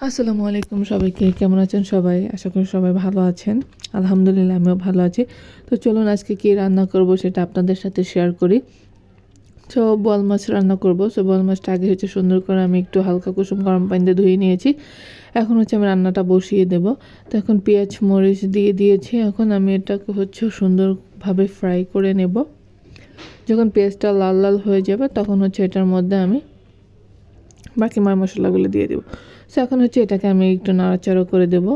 আসসালামু আলাইকুম সবাইকে, কেমন আছেন সবাই? আশা করি সবাই ভালো আছেন। আলহামদুলিল্লাহ আমিও ভালো আছি। তো চলুন আজকে কী রান্না করব সেটা আপনাদের সাথে শেয়ার করি। তো বোয়াল মাছ রান্না করব। সো বোয়াল মাছটা আগে সুন্দর করে আমি একটু হালকা কুসুম গরম পানিতে ধুয়ে নিয়েছি। এখন আমি রান্নাটা বসিয়ে দেব। তো এখন পেঁয়াজ মরিচ দিয়ে দিয়েছি। এখন আমি এটাকে সুন্দরভাবে ফ্রাই করে নেব। যখন পেঁয়াজটা লাল লাল হয়ে যাবে তখন এটার মধ্যে আমি বাকি মশলাগুলো দিয়ে দেব। সো এখন এটাকে আমি একটু নাড়াচাড়া করে দেব।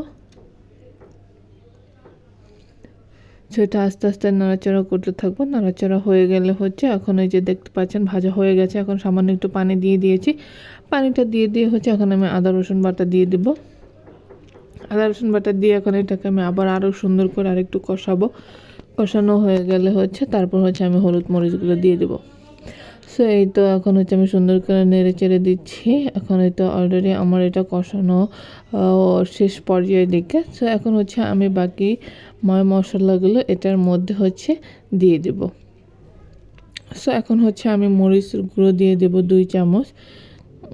সেটা আস্তে আস্তে নাড়াচাড়া করতে থাকবো। নাড়াচাড়া হয়ে গেলে এখন ওই যে দেখতে পাচ্ছেন ভাজা হয়ে গেছে। এখন সামান্য একটু পানি দিয়ে দিয়েছি। পানিটা দিয়ে এখন আমি আদা রসুন বাটা দিয়ে দেব। আদা রসুন বাটা দিয়ে এখন এটাকে আমি আবার আরও সুন্দর করে আরেকটু কষাবো। কষানো হয়ে গেলে তারপর আমি হলুদ মরিচগুলো দিয়ে দেবো। সো এই তো এখন আমি সুন্দর করে নেড়ে চেড়ে দিচ্ছি। এখন এই তো অলরেডি আমার এটা কষানো শেষ পর্যায়ের দিকে। সো এখন আমি বাকি মশলাগুলো এটার মধ্যে দিয়ে দেব। সো এখন আমি মরিচের গুঁড়ো দিয়ে দেব 2 চামচ।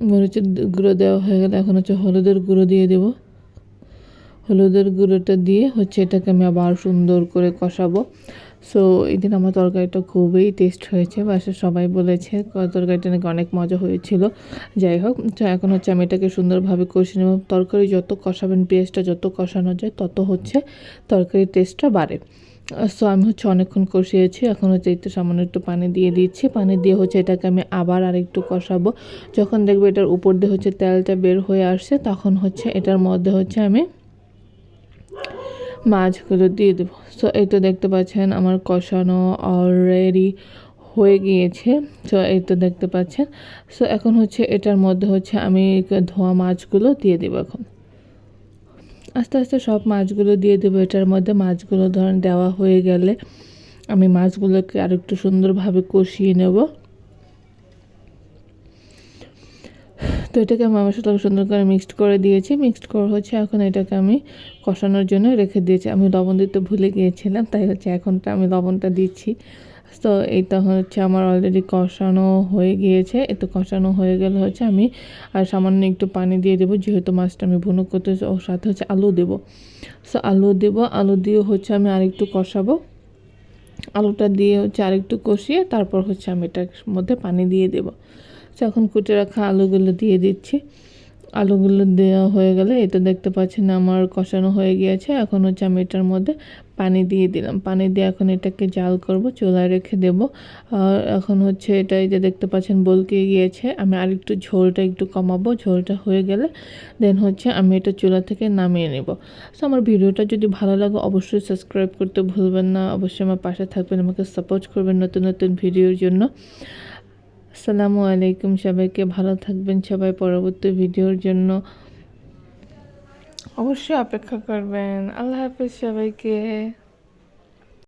মরিচের গুঁড়ো দেওয়া হয়ে গেলে এখন হলুদের গুঁড়ো দিয়ে দেব। হলুদের গুঁড়োটা দিয়ে এটাকে আমি আবার সুন্দর করে কষাবো। সো এই দিন আমার তরকারিটা খুবই টেস্ট হয়েছে। বাসায় সবাই বলেছে তরকারিটা নাকি অনেক মজা হয়েছিল। যাই হোক, তো এখন আমি এটাকে সুন্দরভাবে কষিয়ে নেব। তরকারি যত কষাবেন, পেঁয়াজটা যত কষানো যায় তত তরকারির টেস্টটা বাড়ে। সো আমি অনেকক্ষণ কষিয়েছি। এখন একটু সামান্য একটু পানি দিয়ে দিচ্ছি। পানি দিয়ে এটাকে আমি আবার আরেকটু কষাবো। যখন দেখবো এটার উপর দিয়ে তেলটা বের হয়ে আসছে তখন এটার মধ্যে আমি মাছগুলো দিয়ে দেবো। সো এই তো দেখতে পাচ্ছেন আমার কষানো অলরেডি হয়ে গিয়েছে। সো এই তো দেখতে পাচ্ছেন। সো এখন এটার মধ্যে আমি ধোয়া মাছগুলো দিয়ে দেবো। এখন আস্তে আস্তে সব মাছগুলো দিয়ে দেবো এটার মধ্যে। মাছগুলো ধরেন দেওয়া হয়ে গেলে আমি মাছগুলোকে আরেকটু সুন্দরভাবে কষিয়ে নেব। তো এটাকে আমি মশলাটাকে সুন্দর করে মিক্সড করে দিয়েছি। মিক্সড করে এখন এটাকে আমি কষানোর জন্য রেখে দিয়েছি। আমি লবণ দিতে ভুলে গিয়েছিলাম, তাই এখনটা আমি লবণটা দিচ্ছি। তো এইটা আমার অলরেডি কষানো হয়ে গিয়েছে। এতো কষানো হয়ে গেলে আমি আর সামান্য একটু পানি দিয়ে দেবো, যেহেতু মাছটা আমি ভুনো করতে, ওর সাথে আলু দেবো। সো আলু দেবো। আলু দিয়ে আমি আরেকটু কষাবো। আলুটা দিয়ে আরেকটু কষিয়ে তারপর আমি এটার মধ্যে পানি দিয়ে দেবো। এখন কুটে রাখা আলুগুলো দিয়ে দিচ্ছি। আলুগুলো দেওয়া হয়ে গেলে এটা দেখতে পাচ্ছেন আমার কষানো হয়ে গিয়েছে। এখন আমি এটার মধ্যে পানি দিয়ে দিলাম। পানি দিয়ে এখন এটাকে জাল করব, চুলায় রেখে দেব। আর এখন এটা এই যে দেখতে পাচ্ছেন বলকে গিয়েছে। আমি আরেকটু ঝোলটা একটু কমাবো। ঝোলটা হয়ে গেলে দেন আমি এটা চুলা থেকে নামিয়ে নেব। সো আমার ভিডিওটা যদি ভালো লাগে অবশ্যই সাবস্ক্রাইব করতে ভুলবেন না। অবশ্যই আমার পাশে থাকবেন, আমাকে সাপোর্ট করবেন নতুন নতুন ভিডিওর জন্য। আসসালামু আলাইকুম সবাইকে, ভালো থাকবেন সবাই। পরবর্তী ভিডিওর জন্য অবশ্যই অপেক্ষা করবেন। আল্লাহ হাফেজ সবাইকে।